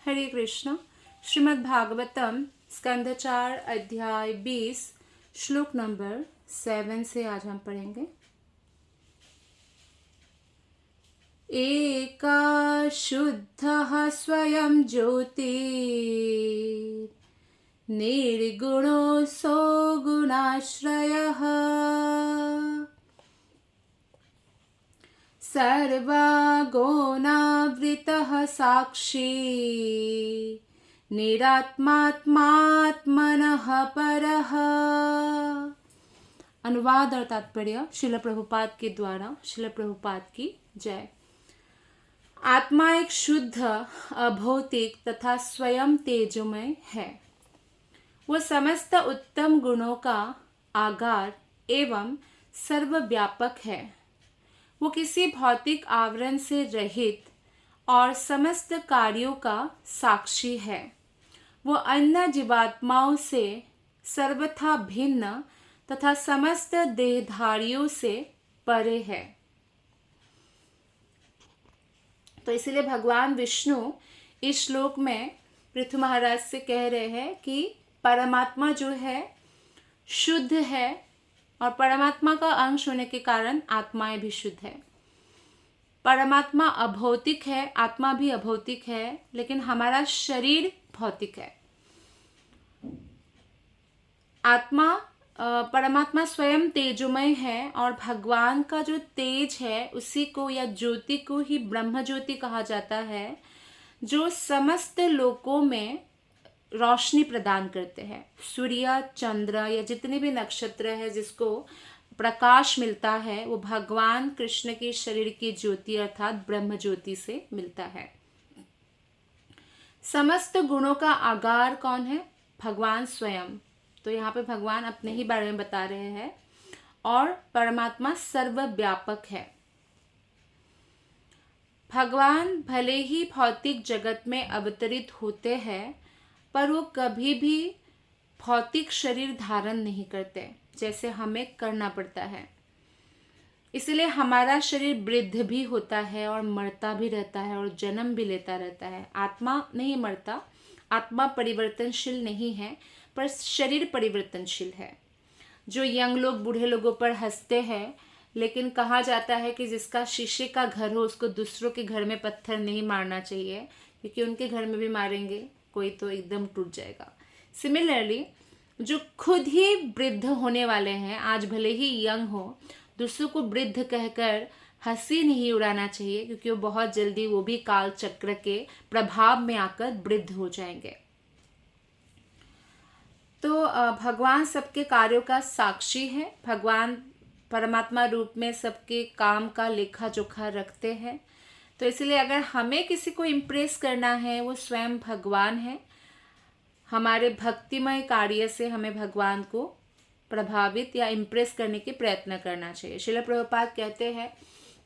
हरे कृष्ण। श्रीमद् भागवतम स्कंध 4 अध्याय 20 श्लोक नंबर 7 से आज हम पढ़ेंगे। एका शुद्धः स्वयं ज्योति निर्गुणोऽसौ गुणाश्रयः सर्वगुणावृतः साक्षी निरात्मात्मात्मनः परः। अनुवाद और तात्पर्य श्रील प्रभुपाद के द्वारा। श्रील प्रभुपाद की जय। आत्मा एक शुद्ध, अभौतिक तथा स्वयं तेजोमय है। वह समस्त उत्तम गुणों का आगार एवं सर्वव्यापक है। वो किसी भौतिक आवरण से रहित और समस्त कार्यों का साक्षी है। वो अन्य जीवात्माओं से सर्वथा भिन्न तथा समस्त देहधारियों से परे है। तो इसलिए भगवान विष्णु इस श्लोक में पृथु महाराज से कह रहे हैं कि परमात्मा जो है शुद्ध है और परमात्मा का अंश होने के कारण आत्माएं भी शुद्ध है। परमात्मा अभौतिक है, आत्मा भी अभौतिक है, लेकिन हमारा शरीर भौतिक है। परमात्मा स्वयं तेजोमय है और भगवान का जो तेज है उसी को या ज्योति को ही ब्रह्म ज्योति कहा जाता है, जो समस्त लोकों में रोशनी प्रदान करते हैं। सूर्य, चंद्र या जितने भी नक्षत्र है जिसको प्रकाश मिलता है वो भगवान कृष्ण के शरीर की ज्योति अर्थात ब्रह्म ज्योति से मिलता है। समस्त गुणों का आगार कौन है? भगवान स्वयं। तो यहाँ पे भगवान अपने ही बारे में बता रहे हैं। और परमात्मा सर्वव्यापक है। भगवान भले ही भौतिक जगत में अवतरित होते हैं, पर वो कभी भी भौतिक शरीर धारण नहीं करते जैसे हमें करना पड़ता है। इसलिए हमारा शरीर वृद्ध भी होता है और मरता भी रहता है और जन्म भी लेता रहता है। आत्मा नहीं मरता, आत्मा परिवर्तनशील नहीं है, पर शरीर परिवर्तनशील है। जो यंग लोग बूढ़े लोगों पर हंसते हैं, लेकिन कहा जाता है कि जिसका शीशे का घर हो उसको दूसरों के घर में पत्थर नहीं मारना चाहिए, क्योंकि उनके घर में भी मारेंगे कोई तो एकदम टूट जाएगा। सिमिलरली जो खुद ही वृद्ध होने वाले हैं, आज भले ही यंग हो, दूसरों को वृद्ध कहकर हंसी नहीं उड़ाना चाहिए, क्योंकि वो बहुत जल्दी वो भी काल चक्र के प्रभाव में आकर वृद्ध हो जाएंगे। तो भगवान सबके कार्यों का साक्षी है। भगवान परमात्मा रूप में सबके काम का लेखा जोखा रखते हैं। तो इसलिए अगर हमें किसी को इम्प्रेस करना है, वो स्वयं भगवान है। हमारे भक्तिमय कार्य से हमें भगवान को प्रभावित या इम्प्रेस करने की प्रयत्न करना चाहिए। श्रील प्रभुपाद कहते हैं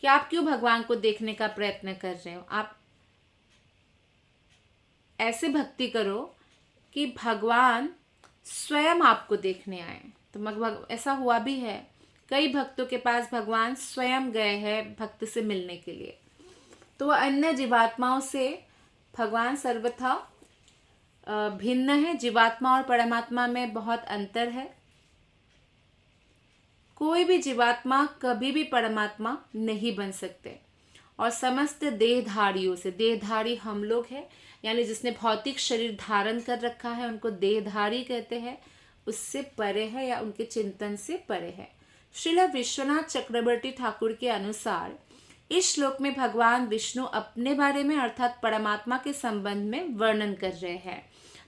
कि आप क्यों भगवान को देखने का प्रयत्न कर रहे हो? आप ऐसे भक्ति करो कि भगवान स्वयं आपको देखने आए। तो ऐसा हुआ भी है, कई भक्तों के पास भगवान स्वयं गए हैं भक्त से मिलने के लिए। तो अन्य जीवात्माओं से भगवान सर्वथा भिन्न है। जीवात्मा और परमात्मा में बहुत अंतर है। कोई भी जीवात्मा कभी भी परमात्मा नहीं बन सकते। और समस्त देहधारियों से, देहधारी हम लोग हैं, यानी जिसने भौतिक शरीर धारण कर रखा है उनको देहधारी कहते हैं, उससे परे है या उनके चिंतन से परे है। श्रील विश्वनाथ चक्रवर्ती ठाकुर के अनुसार इस श्लोक में भगवान विष्णु अपने बारे में अर्थात परमात्मा के संबंध में वर्णन कर रहे हैं।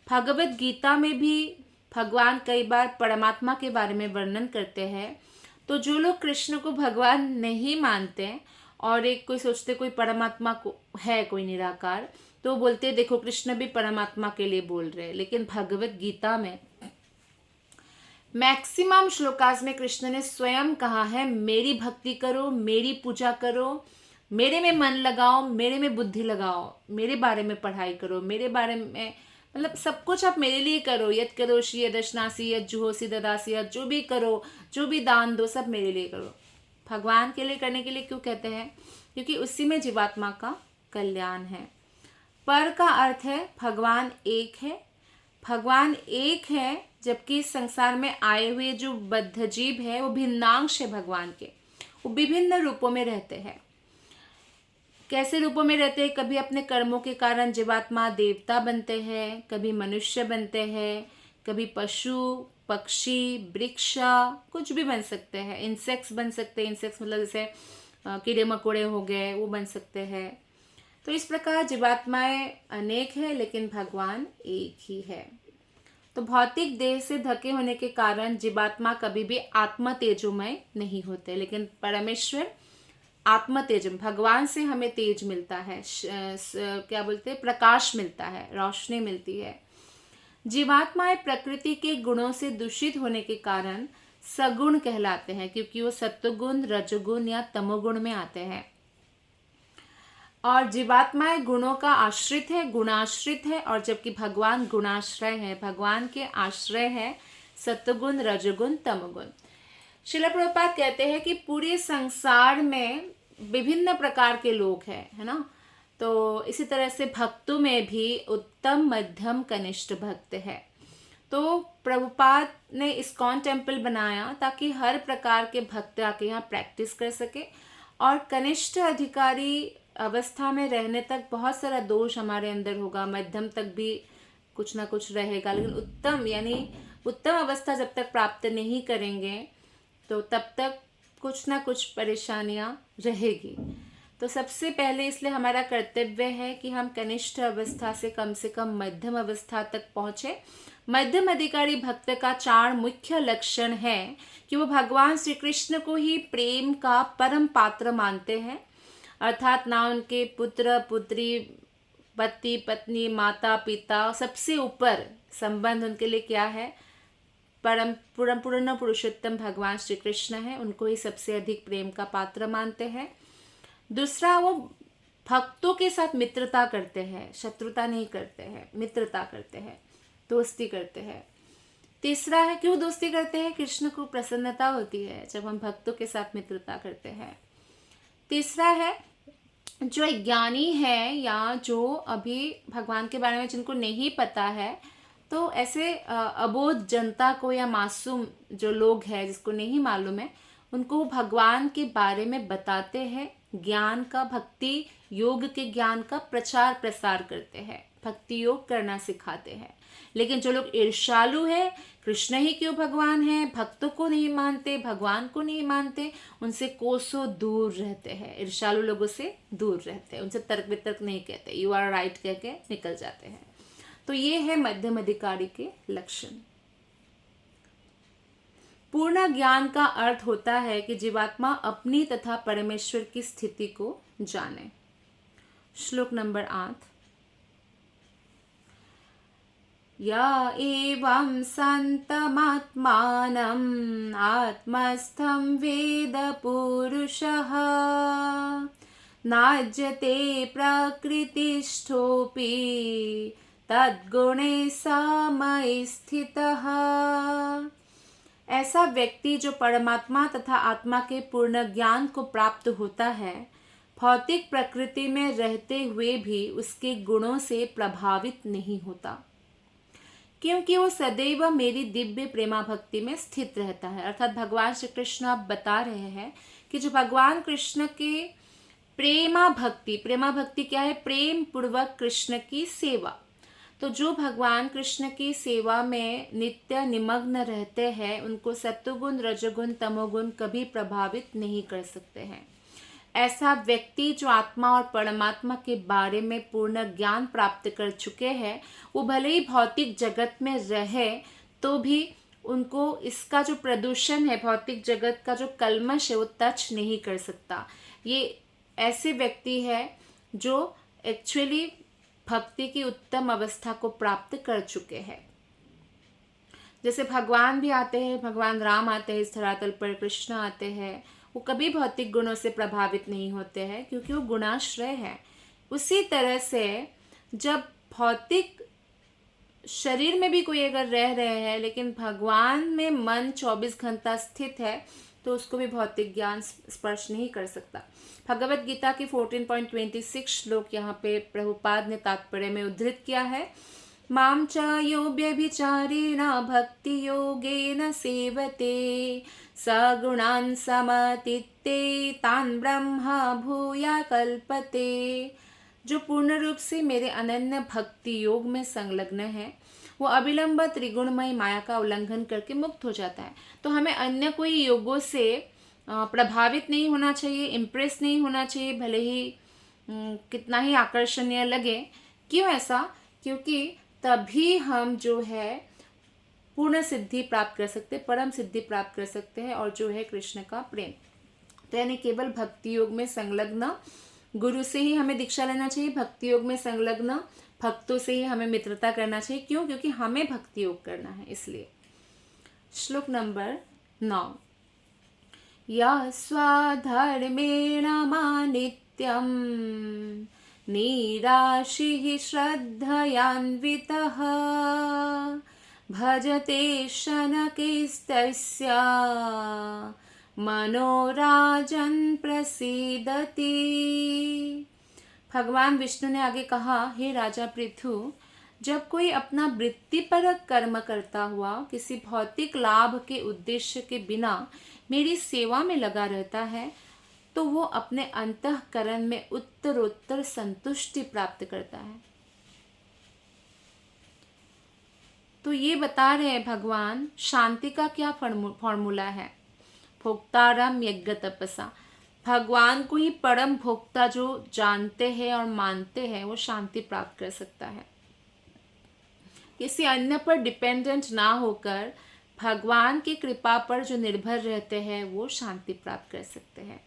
भगवत गीता में भी भगवान कई बार परमात्मा के बारे में वर्णन करते हैं। तो जो लोग कृष्ण को भगवान नहीं मानते और एक कोई सोचते कोई परमात्मा को है कोई निराकार, तो बोलते देखो कृष्ण भी परमात्मा के लिए बोल रहे हैं। लेकिन भगवत गीता में मैक्सिमम श्लोकास में कृष्ण ने स्वयं कहा है, मेरी भक्ति करो, मेरी पूजा करो, मेरे में मन लगाओ, मेरे में बुद्धि लगाओ, मेरे बारे में पढ़ाई करो, मेरे बारे में मतलब सब कुछ आप मेरे लिए करो। यद करोषि यदश्नासी यद जुहोसी ददासी, यद जो भी करो, जो भी दान दो, सब मेरे लिए करो। भगवान के लिए करने के लिए क्यों कहते हैं? क्योंकि उसी में जीवात्मा का कल्याण है। पर का अर्थ है भगवान एक है। भगवान एक है, जबकि संसार में आए हुए जो बद्ध जीव है वो भिन्नांश है भगवान के। वो विभिन्न रूपों में रहते हैं। कैसे रूपों में रहते हैं? कभी अपने कर्मों के कारण जीवात्मा देवता बनते हैं, कभी मनुष्य बनते हैं, कभी पशु पक्षी वृक्ष कुछ भी बन सकते हैं। इंसेक्ट्स बन सकते हैं। इंसेक्ट्स मतलब जैसे कीड़े मकोड़े हो गए, वो बन सकते हैं। तो इस प्रकार जीवात्माएं अनेक है, लेकिन भगवान एक ही है। तो भौतिक देह से ढके होने के कारण जीवात्मा कभी भी आत्म तेजोमय नहीं होते, लेकिन परमेश्वर आत्म तेज, भगवान से हमें तेज मिलता है, क्या बोलते हैं, प्रकाश मिलता है, रोशनी मिलती है। जीवात्माएं प्रकृति के गुणों से दूषित होने के कारण सगुण कहलाते हैं, क्योंकि वो सत्वगुण, रजोगुण या तमोगुण में आते हैं। और जीवात्माएं गुणों का आश्रित है, गुणाश्रित है, और जबकि भगवान गुणाश्रय है, भगवान के आश्रय है सत्वगुण, रजोगुण, तमोगुण। श्रील प्रभुपाद कहते हैं कि पूरे संसार में विभिन्न प्रकार के लोग हैं, है ना। तो इसी तरह से भक्तों में भी उत्तम, मध्यम, कनिष्ठ भक्त है। तो प्रभुपाद ने इस्कॉन टेम्पल बनाया ताकि हर प्रकार के भक्त आके यहाँ प्रैक्टिस कर सके। और कनिष्ठ अधिकारी अवस्था में रहने तक बहुत सारा दोष हमारे अंदर होगा, मध्यम तक भी कुछ ना कुछ रहेगा, लेकिन उत्तम यानी उत्तम अवस्था जब तक प्राप्त नहीं करेंगे तो तब तक कुछ ना कुछ परेशानियां रहेगी। तो सबसे पहले इसलिए हमारा कर्तव्य है कि हम कनिष्ठ अवस्था से कम मध्यम अवस्था तक पहुँचे। मध्यम अधिकारी भक्त का 4 मुख्य लक्षण है कि वो भगवान श्री कृष्ण को ही प्रेम का परम पात्र मानते हैं, अर्थात ना उनके पुत्र पुत्री, पति पत्नी, माता पिता, सबसे ऊपर संबंध उनके लिए क्या है? परम पूर्ण पुरुषोत्तम भगवान श्री कृष्ण है, उनको ही सबसे अधिक प्रेम का पात्र मानते हैं। दूसरा, वो भक्तों के साथ मित्रता करते हैं, शत्रुता नहीं करते हैं, मित्रता करते हैं, दोस्ती करते हैं। तीसरा है, क्यों दोस्ती करते हैं? कृष्ण को प्रसन्नता होती है जब हम भक्तों के साथ मित्रता करते हैं। तीसरा है, जो ज्ञानी है या जो अभी भगवान के बारे में जिनको नहीं पता है, तो ऐसे अबोध जनता को या मासूम जो लोग हैं जिसको नहीं मालूम है, उनको भगवान के बारे में बताते हैं, ज्ञान का, भक्ति योग के ज्ञान का प्रचार प्रसार करते हैं, भक्ति योग करना सिखाते हैं। लेकिन जो लोग ईर्ष्यालु है, कृष्ण ही क्यों भगवान है, भक्तों को नहीं मानते, भगवान को नहीं मानते, उनसे कोसों दूर रहते हैं, ईर्ष्यालु लोगों से दूर रहते हैं, उनसे तर्क वितर्क नहीं कहते, यू आर राइट कह के निकल जाते हैं। तो ये है मध्यम अधिकारी के लक्षण। पूर्ण ज्ञान का अर्थ होता है कि जीवात्मा अपनी तथा परमेश्वर की स्थिति को जाने। श्लोक नंबर 8। या एवं संतमात्मानम् आत्मस्थं वेद पुरुषः नाज्यते प्रकृतिस्थोऽपि तद्गुणे समयि स्थितः। ऐसा व्यक्ति जो परमात्मा तथा आत्मा के पूर्ण ज्ञान को प्राप्त होता है, भौतिक प्रकृति में रहते हुए भी उसके गुणों से प्रभावित नहीं होता, क्योंकि वो सदैव मेरी दिव्य प्रेमा भक्ति में स्थित रहता है। अर्थात भगवान श्री कृष्ण आप बता रहे हैं कि जो भगवान कृष्ण के प्रेमा भक्ति क्या है? प्रेम पूर्वक कृष्ण की सेवा। तो जो भगवान कृष्ण की सेवा में नित्य निमग्न रहते हैं, उनको सत्वगुण, रजोगुण, तमोगुण कभी प्रभावित नहीं कर सकते हैं। ऐसा व्यक्ति जो आत्मा और परमात्मा के बारे में पूर्ण ज्ञान प्राप्त कर चुके हैं, वो भले ही भौतिक जगत में रहे तो भी उनको इसका जो प्रदूषण है, भौतिक जगत का जो कल्मश है, वो टच नहीं कर सकता। ये ऐसे व्यक्ति है जो एक्चुअली भक्ति की उत्तम अवस्था को प्राप्त कर चुके हैं। जैसे भगवान भी आते हैं, भगवान राम आते हैं इस धरातल पर, कृष्ण आते हैं, वो कभी भौतिक गुणों से प्रभावित नहीं होते हैं क्योंकि वो गुणाश्रय है। उसी तरह से जब भौतिक शरीर में भी कोई अगर रह रहे हैं लेकिन भगवान में मन 24 घंटा स्थित है, तो उसको भी भौतिक ज्ञान स्पर्श नहीं कर सकता। भगवत गीता की 14.26 श्लोक यहाँ पे प्रभुपाद ने तात्पर्य में उद्धृत किया है। मां च यो व्यभिचारेण भक्ति योगेन सेवते सगुणान् समतीत्ये तान् ब्रह्म भूया कल्पते। जो पूर्ण रूप से मेरे अनन्य भक्ति योग में संलग्न है वो अविलंब त्रिगुणमय माया का उल्लंघन करके मुक्त हो जाता है। तो हमें अन्य कोई योगों से प्रभावित नहीं होना चाहिए, इम्प्रेस नहीं होना चाहिए, भले ही कितना ही आकर्षणीय लगे। क्यों ऐसा? क्योंकि तभी हम जो है पूर्ण सिद्धि प्राप्त कर सकते हैं, परम सिद्धि प्राप्त कर सकते हैं, और जो है कृष्ण का प्रेम। तो यानी केवल भक्ति योग में संलग्न गुरु से ही हमें दीक्षा लेना चाहिए, भक्ति योग में संलग्न भक्तों से ही हमें मित्रता करना चाहिए। क्यों? क्योंकि हमें भक्ति योग करना है, इसलिए। श्लोक नंबर 9। या स्वधर्मेण मानित्यं निराशिः श्रद्धयान्वितः भजते शनकैस्तस्य मनोराजन् प्रसीदति। भगवान विष्णु ने आगे कहा, हे राजा पृथु, जब कोई अपना वृत्तिपरक कर्म करता हुआ किसी भौतिक लाभ के उद्देश्य के बिना मेरी सेवा में लगा रहता है तो वो अपने अंतःकरण में उत्तरोत्तर संतुष्टि प्राप्त करता है। तो ये बता रहे हैं भगवान, शांति का क्या फॉर्मूला है। भोक्तारम यज्ञ तपसा, भगवान को ही परम भोक्ता जो जानते हैं और मानते हैं वो शांति प्राप्त कर सकता है। किसी अन्य पर डिपेंडेंट ना होकर भगवान की कृपा पर जो निर्भर रहते हैं वो शांति प्राप्त कर सकते हैं।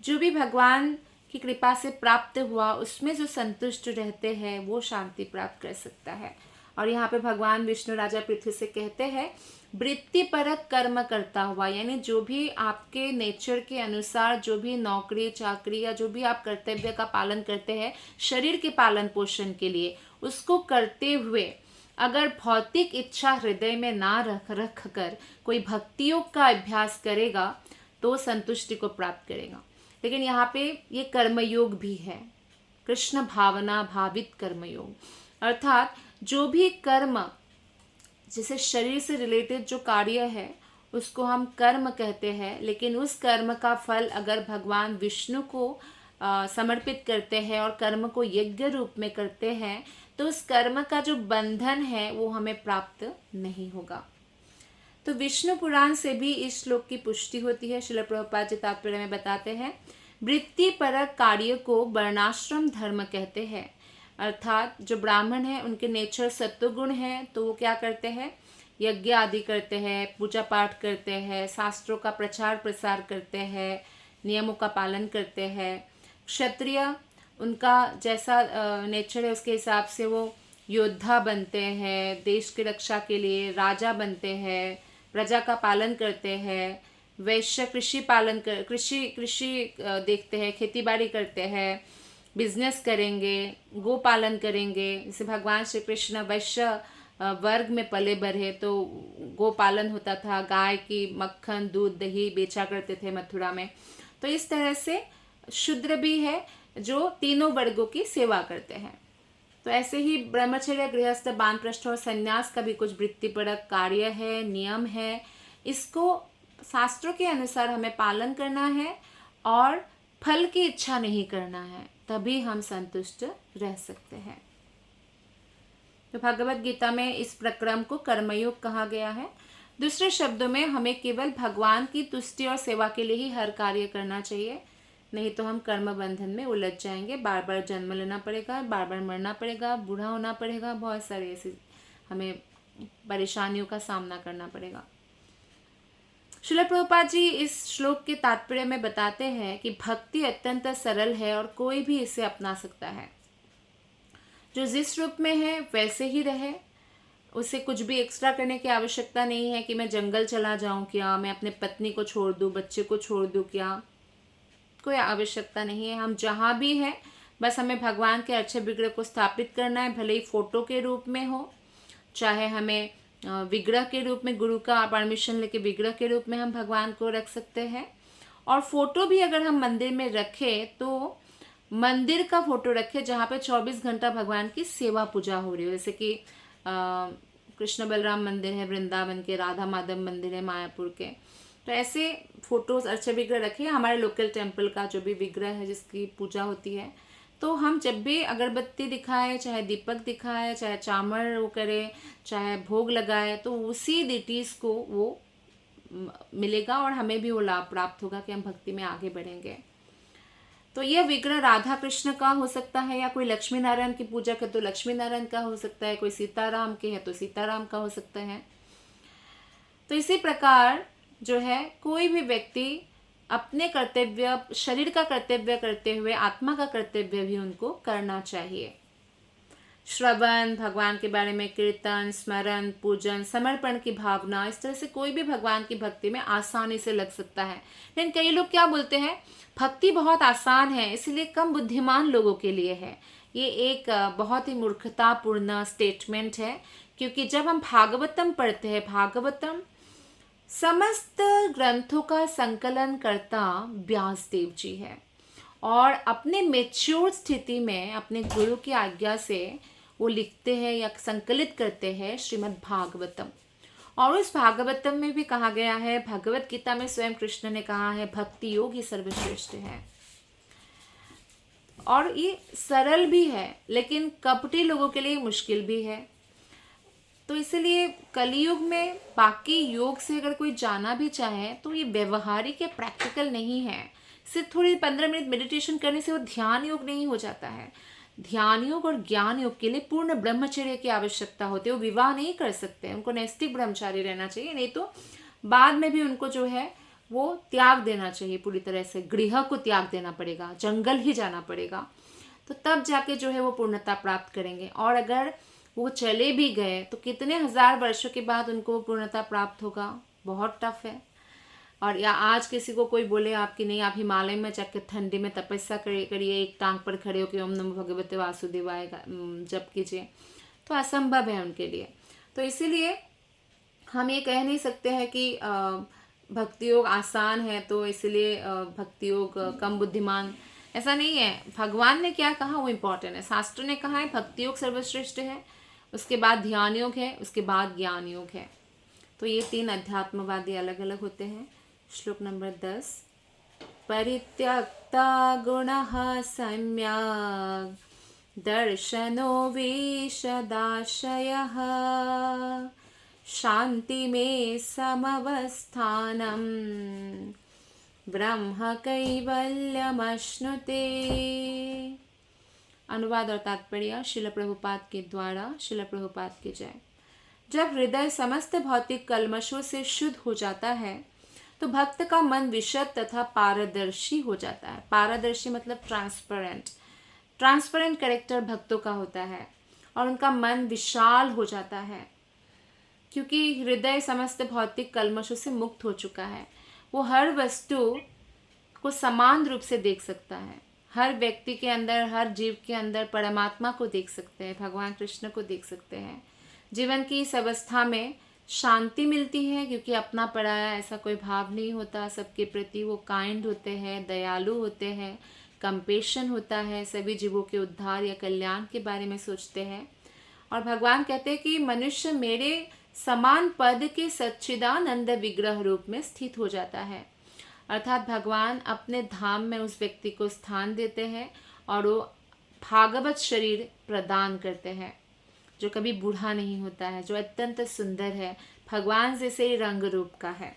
जो भी भगवान की कृपा से प्राप्त हुआ उसमें जो संतुष्ट रहते हैं वो शांति प्राप्त कर सकता है। और यहाँ पे भगवान विष्णु राजा पृथ्वी से कहते हैं, वृत्तिपरक कर्म करता हुआ, यानी जो भी आपके नेचर के अनुसार जो भी नौकरी चाकरी या जो भी आप कर्तव्य का पालन करते हैं शरीर के पालन पोषण के लिए, उसको करते हुए अगर भौतिक इच्छा हृदय में ना रख कर कोई भक्ति योग का अभ्यास करेगा तो संतुष्टि को प्राप्त करेगा। लेकिन यहाँ पे ये कर्मयोग भी है, कृष्ण भावना भावित कर्मयोग, अर्थात जो भी कर्म जैसे शरीर से रिलेटेड जो कार्य है उसको हम कर्म कहते हैं, लेकिन उस कर्म का फल अगर भगवान विष्णु को समर्पित करते हैं और कर्म को यज्ञ रूप में करते हैं तो उस कर्म का जो बंधन है वो हमें प्राप्त नहीं होगा। तो विष्णु पुराण से भी इस श्लोक की पुष्टि होती है। श्रील प्रभुपाद जी तात्पर्य में बताते हैं, वृत्तिपरक कार्य को वर्णाश्रम धर्म कहते हैं, अर्थात जो ब्राह्मण है उनके नेचर सत्वगुण है तो वो क्या करते हैं, यज्ञ आदि करते हैं, पूजा पाठ करते हैं, शास्त्रों का प्रचार प्रसार करते हैं, नियमों का पालन करते हैं। क्षत्रिय उनका जैसा नेचर है उसके हिसाब से वो योद्धा बनते हैं, देश की रक्षा के लिए राजा बनते हैं, प्रजा का पालन करते हैं। वैश्य कृषि देखते हैं, खेती बाड़ी करते हैं, बिजनेस करेंगे, गो पालन करेंगे। जैसे भगवान श्री कृष्ण वैश्य वर्ग में पले बढ़े तो गो पालन होता था, गाय की मक्खन दूध दही बेचा करते थे मथुरा में। तो इस तरह से शूद्र भी है जो तीनों वर्गों की सेवा करते हैं। तो ऐसे ही ब्रह्मचर्य गृहस्थ वानप्रस्थ और संन्यास का भी कुछ वृत्तिपरक कार्य है, नियम है। इसको शास्त्रों के अनुसार हमें पालन करना है और फल की इच्छा नहीं करना है, तभी हम संतुष्ट रह सकते हैं। तो भगवत गीता में इस प्रक्रम को कर्मयोग कहा गया है। दूसरे शब्दों में हमें केवल भगवान की तुष्टि और सेवा के लिए ही हर कार्य करना चाहिए, नहीं तो हम कर्म बंधन में उलझ जाएंगे। बार बार जन्म लेना पड़ेगा, बार बार मरना पड़ेगा, बूढ़ा होना पड़ेगा, बहुत सारे ऐसी हमें परेशानियों का सामना करना पड़ेगा। श्रील प्रभुपाद जी इस श्लोक के तात्पर्य में बताते हैं कि भक्ति अत्यंत सरल है और कोई भी इसे अपना सकता है। जो जिस रूप में है वैसे ही रहे, उसे कुछ भी एक्स्ट्रा करने की आवश्यकता नहीं है कि मैं जंगल चला जाऊं क्या, मैं अपने पत्नी को छोड़ दूं, बच्चे को छोड़ दूं क्या, कोई आवश्यकता नहीं है। हम जहाँ भी हैं बस हमें भगवान के अच्छे विग्रह को स्थापित करना है, भले ही फोटो के रूप में हो, चाहे हमें विग्रह के रूप में, गुरु का परमिशन लेके विग्रह के रूप में हम भगवान को रख सकते हैं। और फोटो भी अगर हम मंदिर में रखें तो मंदिर का फोटो रखें जहाँ पे 24 घंटा भगवान की सेवा पूजा हो रही हो। जैसे कि कृष्ण बलराम मंदिर है वृंदावन के, राधा माधव मंदिर है मायापुर के, तो ऐसे फोटोज अच्छे विग्रह रखें। हमारे लोकल टेम्पल का जो भी विग्रह है जिसकी पूजा होती है, तो हम जब भी अगरबत्ती दिखाए, चाहे दीपक दिखाए, चाहे चामर वो करे, चाहे भोग लगाए, तो उसी डिटीज को वो मिलेगा और हमें भी वो लाभ प्राप्त होगा कि हम भक्ति में आगे बढ़ेंगे। तो यह विग्रह राधा कृष्ण का हो सकता है, या कोई लक्ष्मी नारायण की पूजा के तो लक्ष्मी नारायण का हो सकता है, कोई सीताराम के है तो सीताराम का हो सकता है। तो इसी प्रकार जो है कोई भी व्यक्ति अपने कर्तव्य, शरीर का कर्तव्य करते हुए आत्मा का कर्तव्य भी उनको करना चाहिए। श्रवण, भगवान के बारे में कीर्तन, स्मरण, पूजन, समर्पण की भावना, इस तरह से कोई भी भगवान की भक्ति में आसानी से लग सकता है। लेकिन कई लोग क्या बोलते हैं, भक्ति बहुत आसान है इसलिए कम बुद्धिमान लोगों के लिए है। ये एक बहुत ही मूर्खतापूर्ण स्टेटमेंट है, क्योंकि जब हम भागवतम पढ़ते हैं, भागवतम समस्त ग्रंथों का संकलन करता व्यासदेव जी है, और अपने मेच्योर स्थिति में अपने गुरु की आज्ञा से वो लिखते हैं या संकलित करते हैं श्रीमद् भागवतम। और उस भागवतम में भी कहा गया है, भगवत गीता में स्वयं कृष्ण ने कहा है, भक्ति योग ही सर्वश्रेष्ठ है। और ये सरल भी है लेकिन कपटी लोगों के लिए मुश्किल भी है। तो इसलिए कलयुग में बाकी योग से अगर कोई जाना भी चाहे तो ये व्यवहारिक या प्रैक्टिकल नहीं है। सिर्फ थोड़ी 15 मिनट मेडिटेशन करने से वो ध्यान योग नहीं हो जाता है। ध्यान योग और ज्ञान योग के लिए पूर्ण ब्रह्मचर्य की आवश्यकता होती है। वो विवाह नहीं कर सकते, उनको नैष्टिक ब्रह्मचारी रहना चाहिए, नहीं तो बाद में भी उनको जो है वो त्याग देना चाहिए, पूरी तरह से गृह को त्याग देना पड़ेगा, जंगल ही जाना पड़ेगा, तो तब जाके जो है वो पूर्णता प्राप्त करेंगे। और अगर वो चले भी गए तो कितने हजार वर्षों के बाद उनको वो पूर्णता प्राप्त होगा, बहुत टफ है। और या आज किसी को कोई बोले आपकी नहीं, आप हिमालय में जाकर ठंडी में तपस्या करिए, एक टांग पर खड़े होकर ओम नमो भगवते वासुदेवाय जप कीजिए, तो असंभव है उनके लिए। तो इसीलिए हम ये कह नहीं सकते हैं कि भक्ति योग आसान है तो इसलिए भक्ति योग कम बुद्धिमान, ऐसा नहीं है। भगवान ने क्या कहा वो इम्पोर्टेंट है। शास्त्र ने कहा है भक्ति योग सर्वश्रेष्ठ है, उसके बाद ध्यान योग है, उसके बाद ज्ञान योग है। तो ये 3 अध्यात्मवादी अलग अलग होते हैं। श्लोक नंबर 10, परित्यक्ता गुणः सम्यक् दर्शनो विशदाशयः शांति में समवस्थानम ब्रह्म कैवल्यमश्नुते। अनुवाद और तात्पर्य शिल प्रभुपाद के द्वारा। शिल प्रभुपाद की जय। जब हृदय समस्त भौतिक कल्मशों से शुद्ध हो जाता है तो भक्त का मन विशद तथा पारदर्शी हो जाता है। पारदर्शी मतलब ट्रांसपेरेंट। ट्रांसपेरेंट कैरेक्टर भक्तों का होता है और उनका मन विशाल हो जाता है, क्योंकि हृदय समस्त भौतिक कल्मशों से मुक्त हो चुका है। वो हर वस्तु को समान रूप से देख सकता है। हर व्यक्ति के अंदर, हर जीव के अंदर परमात्मा को देख सकते हैं, भगवान कृष्ण को देख सकते हैं। जीवन की इस अवस्था में शांति मिलती है, क्योंकि अपना पराया ऐसा कोई भाव नहीं होता। सबके प्रति वो काइंड होते हैं, दयालु होते हैं, कंपेशन होता है, सभी जीवों के उद्धार या कल्याण के बारे में सोचते हैं। और भगवान कहते हैं कि मनुष्य मेरे समान पद के सच्चिदानंद विग्रह रूप में स्थित हो जाता है। अर्थात भगवान अपने धाम में उस व्यक्ति को स्थान देते हैं और वो भागवत शरीर प्रदान करते हैं, जो कभी बूढ़ा नहीं होता है, जो अत्यंत सुंदर है, भगवान जैसे ही रंग रूप का है।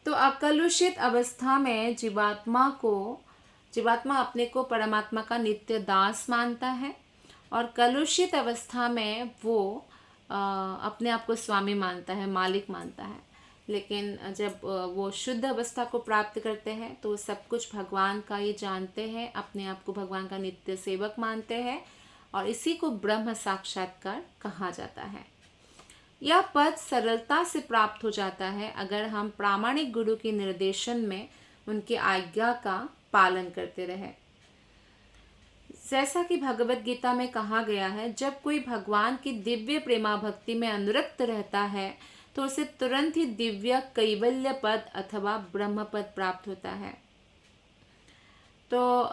तो अकलुषित अवस्था में जीवात्मा अपने को परमात्मा का नित्य दास मानता है, और कलुषित अवस्था में वो अपने आप को स्वामी मानता है, मालिक मानता है। लेकिन जब वो शुद्ध अवस्था को प्राप्त करते हैं तो सब कुछ भगवान का ही जानते हैं, अपने आप को भगवान का नित्य सेवक मानते हैं, और इसी को ब्रह्म साक्षात्कार कहा जाता है। यह पद सरलता से प्राप्त हो जाता है अगर हम प्रामाणिक गुरु के निर्देशन में उनकी आज्ञा का पालन करते रहे। जैसा कि भगवत गीता में कहा गया है, जब कोई भगवान की दिव्य प्रेमा भक्ति में अनुरक्त रहता है तो उसे तुरंत ही दिव्य कैवल्य पद अथवा ब्रह्म पद प्राप्त होता है। तो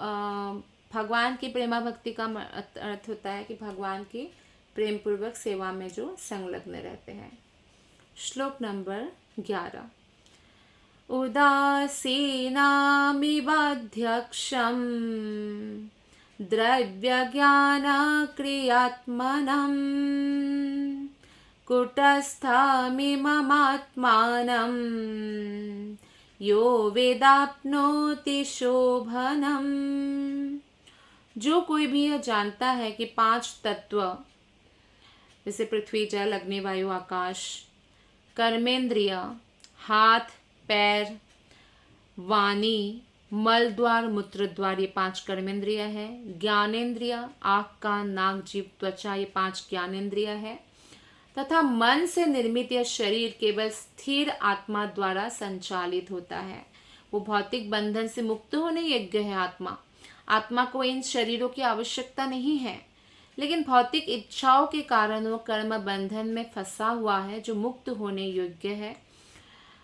भगवान की प्रेमा भक्ति का अर्थ होता है कि भगवान की प्रेम पूर्वक सेवा में जो संलग्न रहते हैं। श्लोक नंबर 11। उदासीनामिवाध्यक्षं द्रव्यज्ञानक्रियात्मनं कुटस्थमिममात्मानं यो वेदाप्नोति शोभनम्। जो कोई भी यह जानता है कि 5 तत्व जैसे पृथ्वी, जल, अग्नि, वायु, आकाश, कर्मेंद्रिय, हाथ, पैर, वाणी, मल द्वार, मूत्र द्वार, ये 5 कर्मेंद्रिय है। ज्ञानेंद्रिय, आँख, कान, नाक, जीभ, त्वचा, ये 5 ज्ञानेंद्रिय है। तथा मन से निर्मित यह शरीर केवल स्थिर आत्मा द्वारा संचालित होता है। वो भौतिक बंधन से मुक्त होने योग्य है आत्मा। आत्मा को इन शरीरों की आवश्यकता नहीं है, लेकिन भौतिक इच्छाओं के कारण वो कर्म बंधन में फंसा हुआ है जो मुक्त होने योग्य है।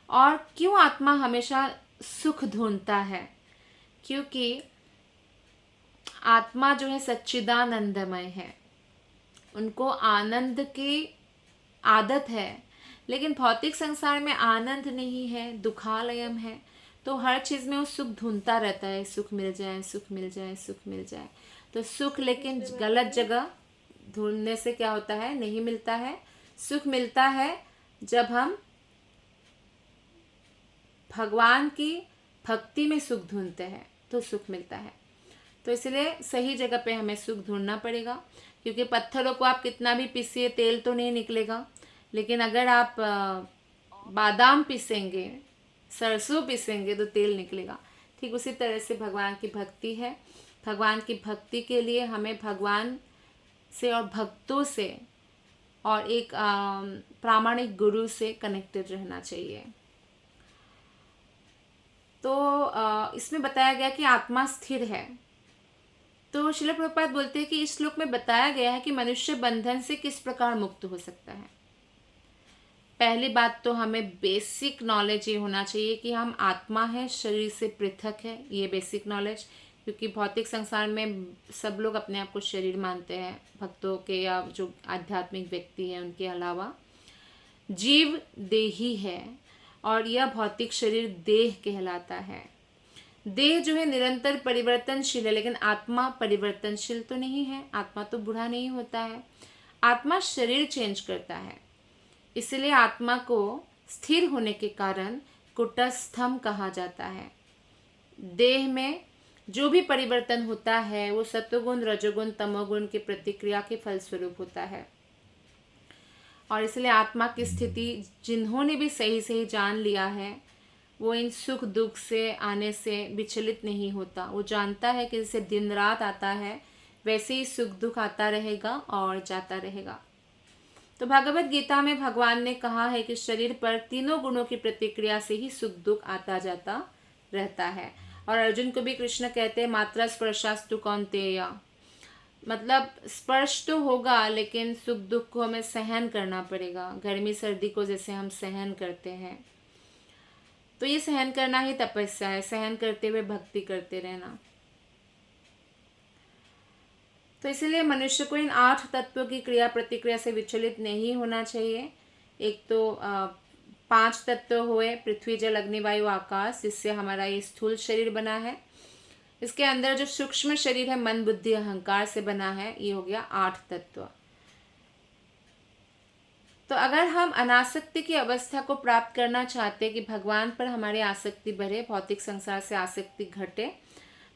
और क्यों आत्मा हमेशा सुख ढूंढता है? क्योंकि आत्मा जो है सच्चिदानंदमय है, उनको आनंद की आदत है, लेकिन भौतिक संसार में आनंद नहीं है, दुखालयम है। तो हर चीज़ में वो सुख ढूंढता रहता है, सुख मिल जाए, सुख मिल जाए, सुख मिल जाए। तो सुख लेकिन गलत जगह ढूंढने से क्या होता है, नहीं मिलता है। सुख मिलता है जब हम भगवान की भक्ति में सुख ढूंढते हैं तो सुख मिलता है। तो इसलिए सही जगह पे हमें सुख ढूंढना पड़ेगा, क्योंकि पत्थरों को आप कितना भी पीसिए तेल तो नहीं निकलेगा, लेकिन अगर आप बादाम पीसेंगे, सरसों पीसेंगे तो तेल निकलेगा। ठीक उसी तरह से भगवान की भक्ति है। भगवान की भक्ति के लिए हमें भगवान से और भक्तों से और एक प्रामाणिक गुरु से कनेक्टेड रहना चाहिए। तो इसमें बताया गया कि आत्मा स्थिर है। तो श्रील प्रभुपाद बोलते हैं कि इस श्लोक में बताया गया है कि मनुष्य बंधन से किस प्रकार मुक्त हो सकता है। पहली बात तो हमें बेसिक नॉलेज ये होना चाहिए कि हम आत्मा है, शरीर से पृथक है, ये बेसिक नॉलेज। क्योंकि भौतिक संसार में सब लोग अपने आप को शरीर मानते हैं, भक्तों के या जो आध्यात्मिक व्यक्ति हैं उनके अलावा। जीव देही है और यह भौतिक शरीर देह कहलाता है। देह जो है निरंतर परिवर्तनशील है, लेकिन आत्मा परिवर्तनशील तो नहीं है। आत्मा तो बूढ़ा नहीं होता है, आत्मा शरीर चेंज करता है। इसलिए आत्मा को स्थिर होने के कारण कुटस्थम कहा जाता है। देह में जो भी परिवर्तन होता है वो सत्वगुण, रजोगुण, तमोगुण की प्रतिक्रिया के फलस्वरूप होता है। और इसलिए आत्मा की स्थिति जिन्होंने भी सही सही जान लिया है वो इन सुख दुख से आने से विचलित नहीं होता। वो जानता है कि जैसे दिन रात आता है वैसे ही सुख दुख आता रहेगा और जाता रहेगा। तो भगवत गीता में भगवान ने कहा है कि शरीर पर तीनों गुणों की प्रतिक्रिया से ही सुख दुख आता जाता रहता है। और अर्जुन को भी कृष्ण कहते हैं मात्रा स्पर्शास्तु कौन्तेय, मतलब स्पर्श तो होगा लेकिन सुख दुख को हमें सहन करना पड़ेगा। गर्मी सर्दी को जैसे हम सहन करते हैं, तो ये सहन करना ही तपस्या है, सहन करते हुए भक्ति करते रहना। तो इसलिए मनुष्य को इन 8 तत्वों की क्रिया प्रतिक्रिया से विचलित नहीं होना चाहिए। एक तो 5 तत्व हुए, पृथ्वी, जल, अग्नि, वायु, आकाश, जिससे हमारा ये स्थूल शरीर बना है। इसके अंदर जो सूक्ष्म शरीर है मन, बुद्धि, अहंकार से बना है, ये हो गया 8 तत्व। तो अगर हम अनासक्ति की अवस्था को प्राप्त करना चाहते हैं कि भगवान पर हमारी आसक्ति बढ़े, भौतिक संसार से आसक्ति घटे,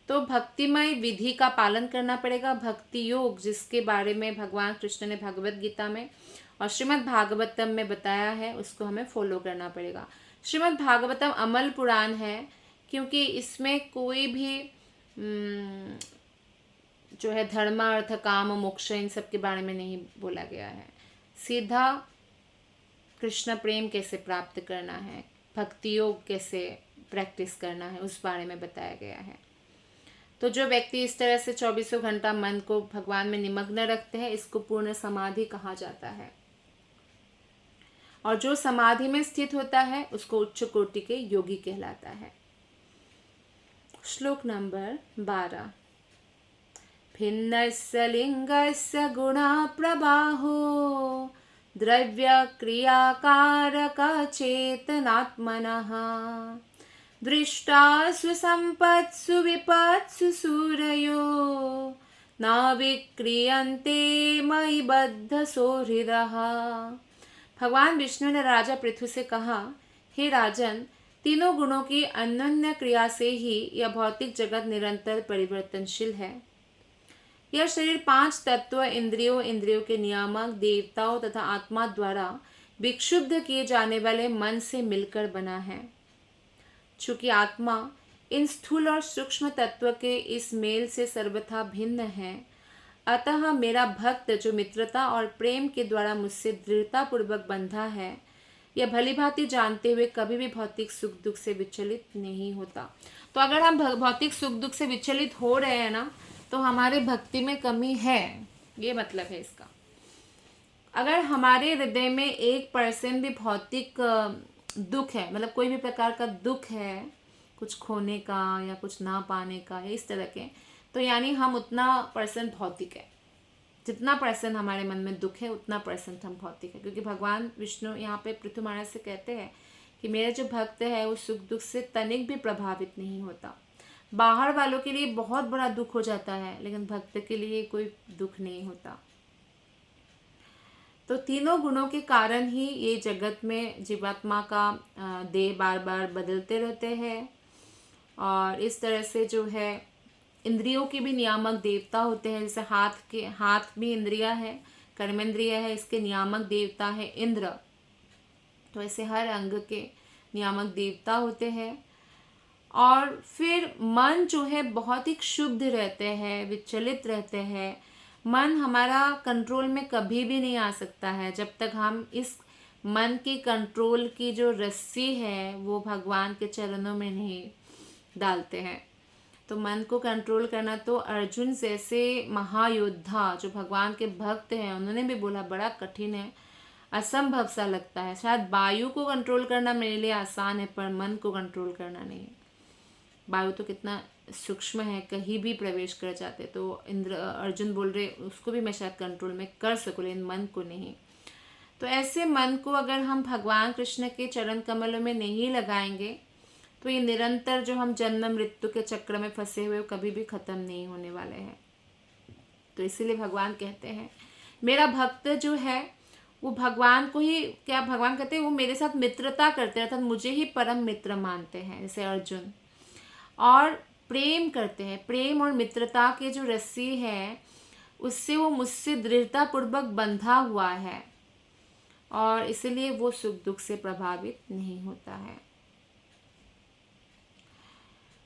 तो भक्तिमय विधि का पालन करना पड़ेगा। भक्ति योग, जिसके बारे में भगवान कृष्ण ने भगवत गीता में और श्रीमद् भागवतम में बताया है, उसको हमें फॉलो करना पड़ेगा। श्रीमद् भागवतम अमल पुराण है, क्योंकि इसमें कोई भी जो है धर्म, अर्थ, काम, मोक्ष इन सब के बारे में नहीं बोला गया है। सीधा कृष्ण प्रेम कैसे प्राप्त करना है, भक्ति योग कैसे प्रैक्टिस करना है, उस बारे में बताया गया है। तो जो व्यक्ति इस तरह से चौबीसों घंटा मन को भगवान में निमग्न रखते हैं, इसको पूर्ण समाधि कहा जाता है। और जो समाधि में स्थित होता है उसको उच्च कोटि के योगी कहलाता है। श्लोक नंबर 12। भिन्नस्य लिंगस्य गुणा प्रबाहो द्रव्य क्रियाकारक चेतनात्मनः दृष्टासु संपत्सु विपत्सु सूरयो न विक्रियन्ते मयि बद्ध सोहृदः। भगवान विष्णु ने राजा पृथु से कहा, हे राजन, तीनों गुणों की अनन्य क्रिया से ही यह भौतिक जगत निरंतर परिवर्तनशील है। यह शरीर 5 तत्व इंद्रियों, इंद्रियों के नियामक, देवताओं तथा आत्मा द्वारा विक्षुब्ध किए जाने वाले मन से मिलकर बना है। चूंकि आत्मा इन स्थूल और सूक्ष्म तत्व के इस मेल से सर्वथा भिन्न है, अतः मेरा भक्त जो मित्रता और प्रेम के द्वारा मुझसे दृढ़ता पूर्वक बंधा है, यह भली भांति जानते हुए कभी भी भौतिक सुख दुख से विचलित नहीं होता। तो अगर हम भौतिक सुख दुख से विचलित हो रहे हैं ना, तो हमारे भक्ति में कमी है, ये मतलब है इसका। अगर हमारे हृदय में 1% भी भौतिक दुख है, मतलब कोई भी प्रकार का दुख है, कुछ खोने का या कुछ ना पाने का या इस तरह के, तो यानी हम उतना % भौतिक है। जितना % हमारे मन में दुख है उतना % हम भौतिक है। क्योंकि भगवान विष्णु यहाँ पे पृथु महाराज से कहते हैं कि मेरा जो भक्त है वो सुख दुख से तनिक भी प्रभावित नहीं होता। बाहर वालों के लिए बहुत बड़ा दुख हो जाता है, लेकिन भक्त के लिए कोई दुख नहीं होता। तो तीनों गुणों के कारण ही ये जगत में जीवात्मा का देह बार बार बदलते रहते हैं। और इस तरह से जो है इंद्रियों के भी नियामक देवता होते हैं। जैसे हाथ भी इंद्रिया है, कर्मेंद्रिय है, इसके नियामक देवता है इंद्र। तो ऐसे हर अंग के नियामक देवता होते हैं। और फिर मन जो है बहुत ही क्षुब्ध रहते हैं, विचलित रहते हैं। मन हमारा कंट्रोल में कभी भी नहीं आ सकता है जब तक हम इस मन की कंट्रोल की जो रस्सी है वो भगवान के चरणों में नहीं डालते हैं। तो मन को कंट्रोल करना तो अर्जुन जैसे महायोद्धा जो भगवान के भक्त हैं उन्होंने भी बोला बड़ा कठिन है, असंभव सा लगता है। शायद वायु को कंट्रोल करना मेरे लिए आसान है, पर मन को कंट्रोल करना नहीं है। वायु तो कितना सूक्ष्म है, कहीं भी प्रवेश कर जाते। तो अर्जुन बोल रहे उसको भी मैं शायद कंट्रोल में कर सकूँ, लेकिन मन को नहीं। तो ऐसे मन को अगर हम भगवान कृष्ण के चरण कमलों में नहीं लगाएंगे तो ये निरंतर जो हम जन्म मृत्यु के चक्र में फंसे हुए कभी भी खत्म नहीं होने वाले हैं। तो इसीलिए भगवान कहते हैं मेरा भक्त जो है वो भगवान को ही, क्या भगवान कहते हैं, वो मेरे साथ मित्रता करते हैं, अर्थात मुझे ही परम मित्र मानते हैं जैसे अर्जुन, और प्रेम करते हैं। प्रेम और मित्रता के जो रस्सी है उससे वो मुझसे दृढ़ता पूर्वक बंधा हुआ है, और इसलिए वो सुख दुख से प्रभावित नहीं होता है।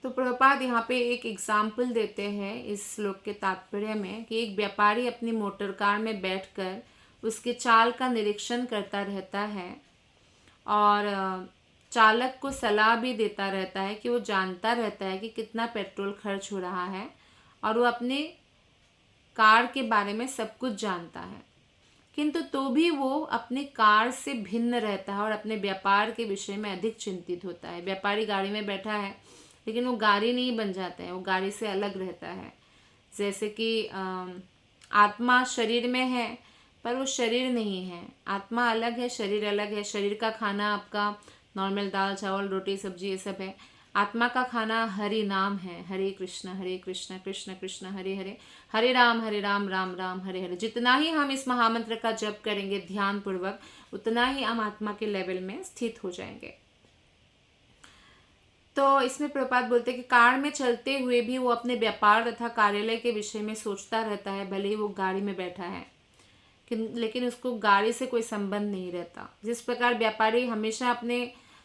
तो प्रभुपाद यहाँ पे एक एग्जाम्पल देते हैं इस श्लोक के तात्पर्य में कि एक व्यापारी अपनी मोटर कार में बैठकर उसके चाल का निरीक्षण करता रहता है और चालक को सलाह भी देता रहता है कि वो जानता रहता है कि कितना पेट्रोल खर्च हो रहा है और वो अपने कार के बारे में सब कुछ जानता है, किंतु तो भी वो अपनी कार से भिन्न रहता है और अपने व्यापार के विषय में अधिक चिंतित होता है। व्यापारी गाड़ी में बैठा है लेकिन वो गाड़ी नहीं बन जाता है, वो गाड़ी से अलग रहता है। जैसे कि आत्मा शरीर में है पर वो शरीर नहीं है, आत्मा अलग है, शरीर अलग है। शरीर का खाना आपका नॉर्मल दाल चावल रोटी सब्जी ये सब है, आत्मा का खाना हरि नाम है, हरे कृष्ण कृष्ण कृष्ण हरे हरे, हरे राम राम राम हरे हरे। जितना ही हम इस महामंत्र का जप करेंगे ध्यान पूर्वक उतना ही हम आत्मा के लेवल में स्थित हो जाएंगे। तो इसमें प्रभुपाद बोलते हैं कि कार में चलते हुए भी वो अपने व्यापार तथा कार्यालय के विषय में सोचता रहता है, भले ही वो गाड़ी में बैठा है लेकिन उसको गाड़ी से कोई संबंध नहीं रहता। जिस प्रकार व्यापारी हमेशा अपने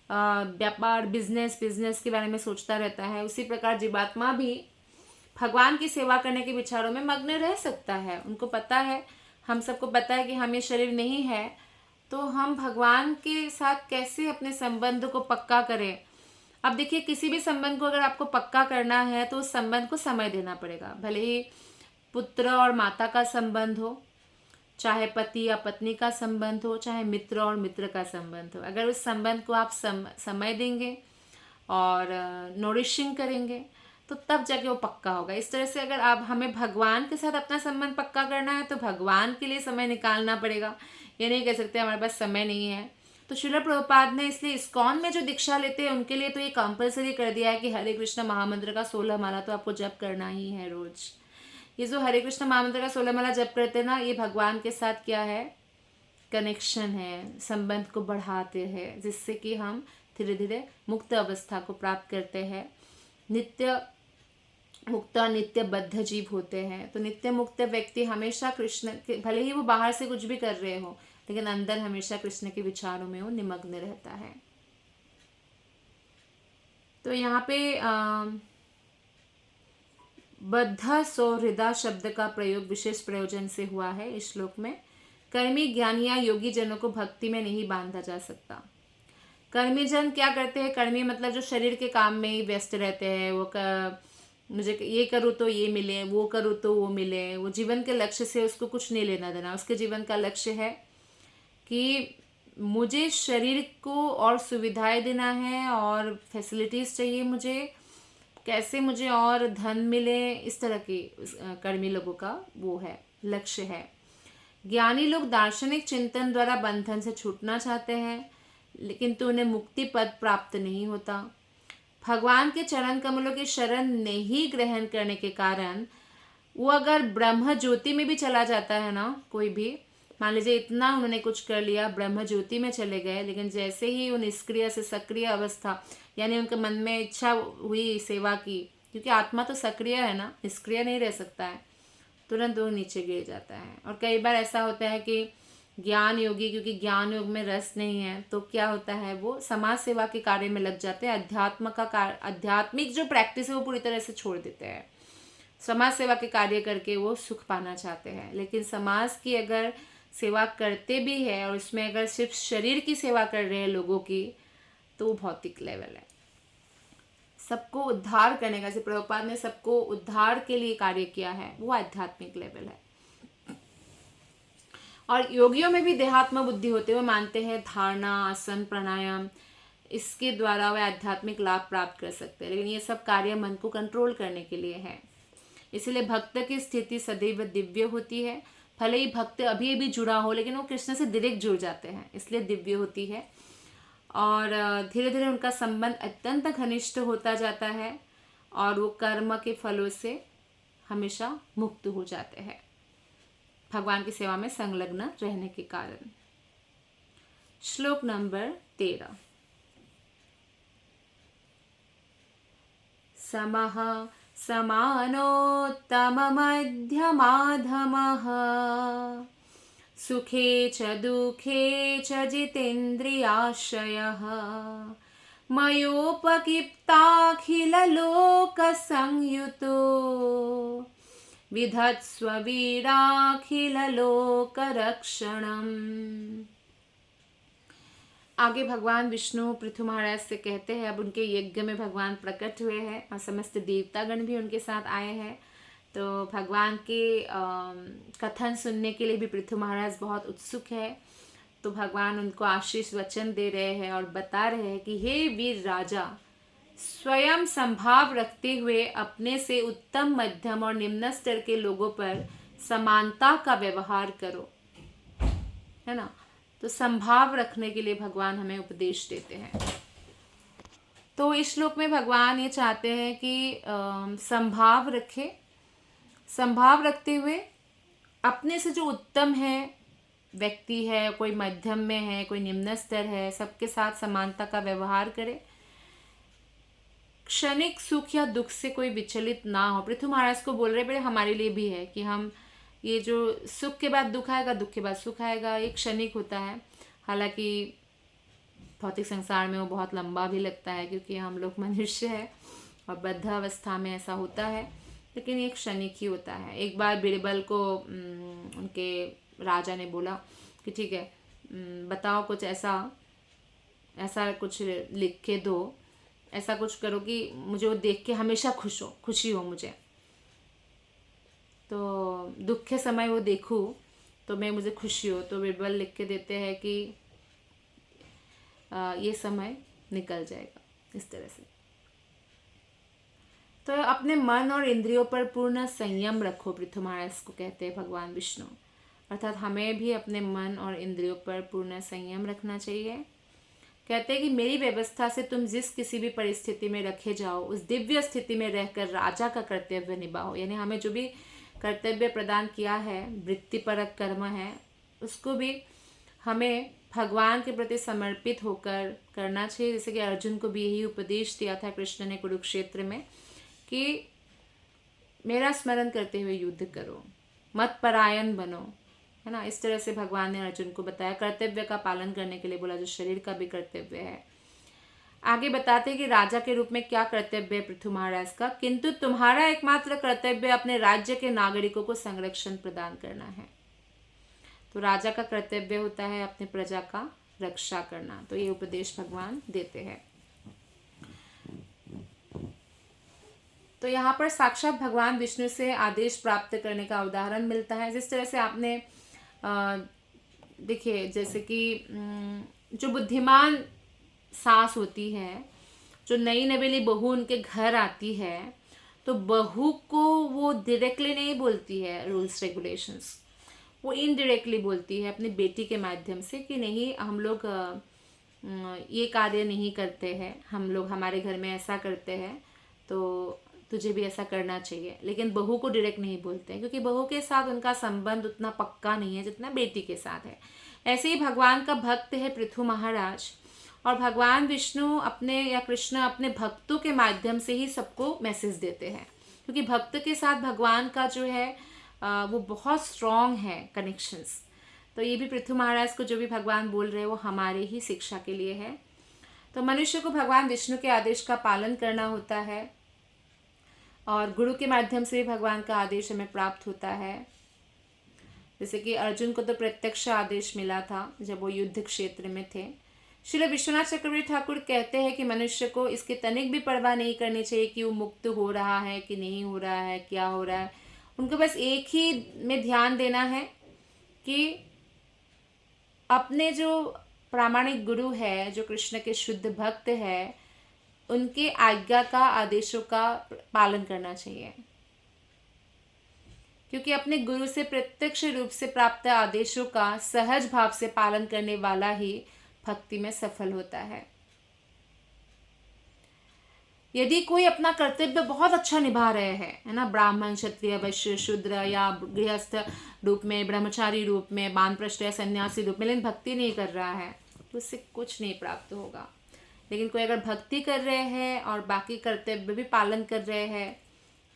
व्यापार बिजनेस के बारे में सोचता रहता है, उसी प्रकार जीवात्मा भी भगवान की सेवा करने के विचारों में मग्न रह सकता है। उनको पता है, हम सबको पता है कि हम ये शरीर नहीं है, तो हम भगवान के साथ कैसे अपने संबंध को पक्का करें अब देखिए, किसी भी संबंध को अगर आपको पक्का करना है तो उस संबंध को समय देना पड़ेगा। भले ही पुत्र और माता का संबंध हो, चाहे पति या पत्नी का संबंध हो, चाहे मित्र और मित्र का संबंध हो, अगर उस संबंध को आप समय देंगे और नोरिशिंग करेंगे तो तब जाके वो पक्का होगा। इस तरह से अगर आप हमें भगवान के साथ अपना संबंध पक्का करना है तो भगवान के लिए समय निकालना पड़ेगा। ये नहीं कह सकते हमारे पास समय नहीं है। तो श्रील प्रभुपाद ने इसलिए इस्कॉन में जो दीक्षा लेते हैं उनके लिए तो ये कंपलसरी कर दिया है कि हरे कृष्ण महामंत्र का 16 माला तो आपको जप करना ही है रोज। ये जो हरे कृष्ण महामंत्र का 16 माला जप करते हैं ना, ये भगवान के साथ क्या है, कनेक्शन है, संबंध को बढ़ाते हैं, जिससे कि हम धीरे धीरे मुक्त अवस्था को प्राप्त करते हैं, नित्य मुक्त और नित्य बद्ध जीव होते हैं। तो नित्य मुक्त व्यक्ति हमेशा कृष्ण के, भले ही वो बाहर से कुछ भी कर रहे हो, लेकिन अंदर हमेशा कृष्ण के विचारों में वो निमग्न रहता है। तो यहाँ पे बद्ध सौहृदा शब्द का प्रयोग विशेष प्रयोजन से हुआ है इस श्लोक में। कर्मी ज्ञानी या योगी जनों को भक्ति में नहीं बांधा जा सकता। कर्मी जन क्या करते हैं, कर्मी मतलब जो शरीर के काम में ही व्यस्त रहते हैं, वो मुझे ये करूँ तो ये मिले, वो करूँ तो वो मिले, वो जीवन के लक्ष्य से उसको कुछ नहीं लेना देना। उसके जीवन का लक्ष्य है कि मुझे शरीर को और सुविधाएं देना है और फैसिलिटीज़ चाहिए मुझे, कैसे मुझे और धन मिले, इस तरह की कर्मी लोगों का वो है, लक्ष्य है। ज्ञानी लोग दार्शनिक चिंतन द्वारा बंधन से छूटना चाहते हैं, लेकिन तो उन्हें मुक्ति पद प्राप्त नहीं होता। भगवान के चरण कमलों की शरण नहीं ग्रहण करने के कारण वो अगर ब्रह्म ज्योति में भी चला जाता है ना, कोई भी मान लीजिए इतना उन्होंने कुछ कर लिया, ब्रह्म ज्योति में चले गए, लेकिन जैसे ही वो निष्क्रिय से सक्रिय अवस्था, यानी उनके मन में इच्छा हुई सेवा की, क्योंकि आत्मा तो सक्रिय है ना, निष्क्रिय नहीं रह सकता है, तुरंत वो नीचे गिर जाता है। और कई बार ऐसा होता है कि ज्ञान योगी, क्योंकि ज्ञान योग में रस नहीं है, तो क्या होता है, वो समाज सेवा के कार्य में लग जाते हैं, आध्यात्मिक जो प्रैक्टिस है वो पूरी तरह से छोड़ देते हैं। समाज सेवा के कार्य करके वो सुख पाना चाहते हैं, लेकिन समाज की अगर सेवा करते भी है और उसमें अगर सिर्फ शरीर की सेवा कर रहे हैं लोगों की, तो वो भौतिक लेवल है। सबको उद्धार करने का, जैसे प्रभुपाद ने सबको उद्धार के लिए कार्य किया है, वो आध्यात्मिक लेवल है। और योगियों में भी देहात्म बुद्धि होते हुए मानते हैं धारणा, आसन, प्राणायाम, इसके द्वारा वे आध्यात्मिक लाभ प्राप्त कर सकते हैं, लेकिन ये सब कार्य मन को कंट्रोल करने के लिए है। इसलिए भक्त की स्थिति सदैव दिव्य होती है। भले ही भक्त अभी भी जुड़ा हो, लेकिन वो कृष्ण से डायरेक्ट जुड़ जाते हैं, इसलिए दिव्य होती है। और धीरे धीरे उनका संबंध अत्यंत घनिष्ठ होता जाता है और वो कर्म के फलों से हमेशा मुक्त हो जाते हैं, भगवान की सेवा में संलग्न रहने के कारण। श्लोक नंबर 13। समः समानोत्तम मध्यमाधमः सुखे च दुःखे च जितेन्द्रियाश्रयः मयोपकीर्ताखिललोकसंयुतो विधत्स्व वीराखिललोकरक्षणम्। आगे भगवान विष्णु पृथु महाराज से कहते हैं, अब उनके यज्ञ में भगवान प्रकट हुए हैं और समस्त देवतागण भी उनके साथ आए हैं। तो भगवान के कथन सुनने के लिए भी पृथु महाराज बहुत उत्सुक है। तो भगवान उनको आशीष वचन दे रहे हैं और बता रहे हैं कि हे वीर राजा, स्वयं संभाव रखते हुए अपने से उत्तम, मध्यम और निम्न स्तर के लोगों पर समानता का व्यवहार करो, है ना। तो संभाव रखने के लिए भगवान हमें उपदेश देते हैं। तो इस श्लोक में भगवान ये चाहते हैं कि संभाव रखे, संभाव रखते हुए अपने से जो उत्तम है व्यक्ति है, कोई मध्यम में है, कोई निम्न स्तर है, सबके साथ समानता का व्यवहार करे। क्षणिक सुख या दुख से कोई विचलित ना हो। पृथु महाराज को बोल रहे, बड़े हमारे लिए भी है कि हम ये जो सुख के बाद दुख आएगा, दुख के बाद सुख आएगा, ये क्षणिक होता है। हालांकि भौतिक संसार में वो बहुत लंबा भी लगता है, क्योंकि हम लोग मनुष्य है और बद्ध अवस्था में ऐसा होता है, लेकिन ये क्षणिक ही होता है। एक बार बीरबल को उनके राजा ने बोला कि ठीक है, बताओ कुछ ऐसा कुछ लिख के दो ऐसा कुछ करो कि मुझे वो देख के हमेशा खुशी हो मुझे। तो दुख के समय वो देखूँ तो मैं मुझे खुशी हो। तो बीरबल लिख के देते हैं कि ये समय निकल जाएगा, इस तरह से। तो अपने मन और इंद्रियों पर पूर्ण संयम रखो, पृथु महाराज को कहते हैं भगवान विष्णु। अर्थात हमें भी अपने मन और इंद्रियों पर पूर्ण संयम रखना चाहिए। कहते हैं कि मेरी व्यवस्था से तुम जिस किसी भी परिस्थिति में रखे जाओ, उस दिव्य स्थिति में रहकर राजा का कर्तव्य निभाओ। यानी हमें जो भी कर्तव्य प्रदान किया है, वृत्तिपरक कर्म है, उसको भी हमें भगवान के प्रति समर्पित होकर करना चाहिए। जैसे कि अर्जुन को भी यही उपदेश दिया था कृष्ण ने कुरुक्षेत्र में कि मेरा स्मरण करते हुए युद्ध करो, मत परायण बनो, है ना। इस तरह से भगवान ने अर्जुन को बताया, कर्तव्य का पालन करने के लिए बोला, जो शरीर का भी कर्तव्य है। आगे बताते हैं कि राजा के रूप में क्या कर्तव्य है पृथु महाराज का। किंतु तुम्हारा एकमात्र कर्तव्य अपने राज्य के नागरिकों को संरक्षण प्रदान करना है। तो राजा का कर्तव्य होता है अपने प्रजा का रक्षा करना। तो ये उपदेश भगवान देते हैं। तो यहाँ पर साक्षात भगवान विष्णु से आदेश प्राप्त करने का उदाहरण मिलता है। जिस तरह से आपने देखिए, जैसे कि जो बुद्धिमान सास होती है, जो नई नवेली बहू उनके घर आती है, तो बहू को वो डायरेक्टली नहीं बोलती है रूल्स रेगुलेशंस, वो इनडायरेक्टली बोलती है अपनी बेटी के माध्यम से कि नहीं, हम लोग ये कार्य नहीं करते हैं, हम लोग हमारे घर में ऐसा करते हैं, तो तुझे भी ऐसा करना चाहिए। लेकिन बहू को डायरेक्ट नहीं बोलते हैं, क्योंकि बहू के साथ उनका संबंध उतना पक्का नहीं है जितना बेटी के साथ है। ऐसे ही भगवान का भक्त है पृथु महाराज, और भगवान विष्णु अपने या कृष्ण अपने भक्तों के माध्यम से ही सबको मैसेज देते हैं, क्योंकि भक्त के साथ भगवान का जो है वो बहुत स्ट्रॉन्ग है कनेक्शंस। तो ये भी पृथु महाराज को जो भी भगवान बोल रहे हैं वो हमारे ही शिक्षा के लिए है। तो मनुष्य को भगवान विष्णु के आदेश का पालन करना होता है, और गुरु के माध्यम से भी भगवान का आदेश हमें प्राप्त होता है। जैसे कि अर्जुन को तो प्रत्यक्ष आदेश मिला था जब वो युद्ध क्षेत्र में थे। श्री विश्वनाथ चक्रवर्ती ठाकुर कहते हैं कि मनुष्य को इसकी तनिक भी परवाह नहीं करनी चाहिए कि वो मुक्त हो रहा है कि नहीं हो रहा है, क्या हो रहा है। उनको बस एक ही में ध्यान देना है कि अपने जो प्रामाणिक गुरु है, जो कृष्ण के शुद्ध भक्त है, उनके आज्ञा का, आदेशों का पालन करना चाहिए, क्योंकि अपने गुरु से प्रत्यक्ष रूप से प्राप्त आदेशों का सहज भाव से पालन करने वाला ही भक्ति में सफल होता है। यदि कोई अपना कर्तव्य बहुत अच्छा निभा रहे हैं, है ना, ब्राह्मण, क्षत्रिय, वैश्य, शूद्र या गृहस्थ रूप में, ब्रह्मचारी रूप में, वानप्रस्थ या सन्यासी रूप में, लेकिन भक्ति नहीं कर रहा है, तो उससे कुछ नहीं प्राप्त होगा। लेकिन कोई अगर भक्ति कर रहे हैं और बाकी कर्तव्य भी पालन कर रहे हैं,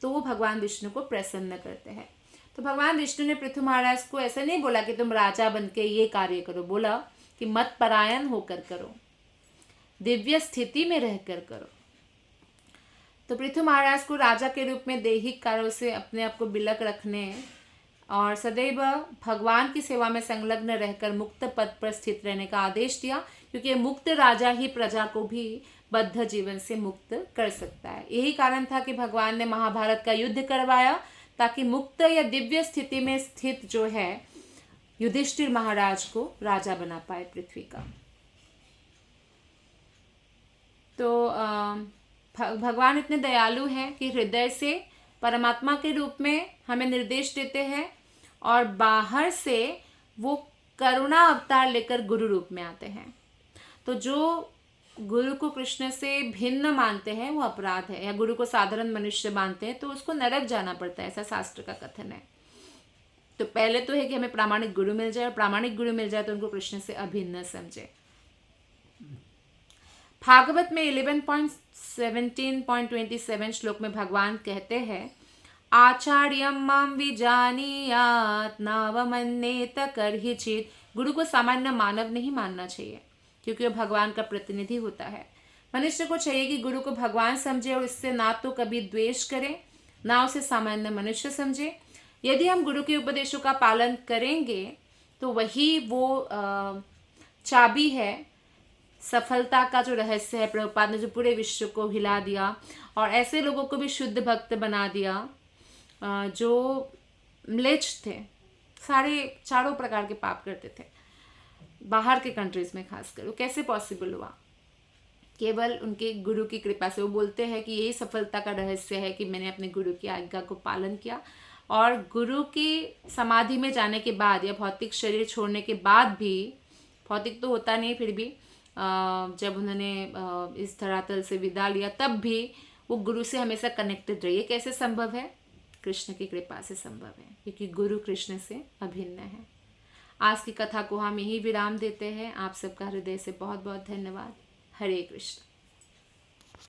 तो वो भगवान विष्णु को प्रसन्न करते हैं। तो भगवान विष्णु ने पृथु महाराज को ऐसा नहीं बोला कि तुम राजा बन के ये कार्य करो, बोला कि मत परायण होकर करो, दिव्य स्थिति में रहकर करो। तो पृथु महाराज को राजा के रूप में दैहिक कार्यों से अपने आप को बिलक रखने और सदैव भगवान की सेवा में संलग्न रहकर मुक्त पद पर स्थित रहने का आदेश दिया, क्योंकि मुक्त राजा ही प्रजा को भी बद्ध जीवन से मुक्त कर सकता है। यही कारण था कि भगवान ने महाभारत का युद्ध करवाया, ताकि मुक्त या दिव्य स्थिति में स्थित जो है युधिष्ठिर महाराज को राजा बना पाए पृथ्वी का। तो भगवान इतने दयालु हैं कि हृदय से परमात्मा के रूप में हमें निर्देश देते हैं, और बाहर से वो करुणा अवतार लेकर गुरु रूप में आते हैं। तो जो गुरु को कृष्ण से भिन्न मानते हैं वो अपराध है, या गुरु को साधारण मनुष्य मानते हैं तो उसको नरक जाना पड़ता है, ऐसा शास्त्र का कथन है। तो पहले तो है कि हमें प्रामाणिक गुरु मिल जाए, और प्रामाणिक गुरु मिल जाए तो उनको कृष्ण से अभिन्न समझे। भागवत में 11.17.27 श्लोक में भगवान कहते हैं, आचार्यम माम विजानीयात नावमन्येत कर्हिचित्। गुरु को सामान्य मानव नहीं मानना चाहिए, क्योंकि वह भगवान का प्रतिनिधि होता है। मनुष्य को चाहिए कि गुरु को भगवान समझे और इससे ना तो कभी द्वेष करे, ना उसे सामान्य मनुष्य समझे। यदि हम गुरु के उपदेशों का पालन करेंगे तो वही वो चाबी है सफलता का जो रहस्य है, प्रभुपाद ने जो पूरे विश्व को हिला दिया और ऐसे लोगों को भी शुद्ध भक्त बना दिया जो म्लेच्छ थे, सारे चारों प्रकार के पाप करते थे बाहर के कंट्रीज में खासकर। वो कैसे पॉसिबल हुआ? केवल उनके गुरु की कृपा से। वो बोलते हैं कि यही सफलता का रहस्य है कि मैंने अपने गुरु की आज्ञा को पालन किया, और गुरु की समाधि में जाने के बाद या भौतिक शरीर छोड़ने के बाद भी, भौतिक तो होता नहीं फिर भी, जब उन्होंने इस धरातल से विदा लिया तब भी वो गुरु से हमेशा कनेक्टेड रही। ये कैसे संभव है? कृष्ण की कृपा से संभव है, क्योंकि गुरु कृष्ण से अभिन्न है। आज की कथा को हम यही विराम देते हैं। आप सबका हृदय से बहुत बहुत धन्यवाद। हरे कृष्ण।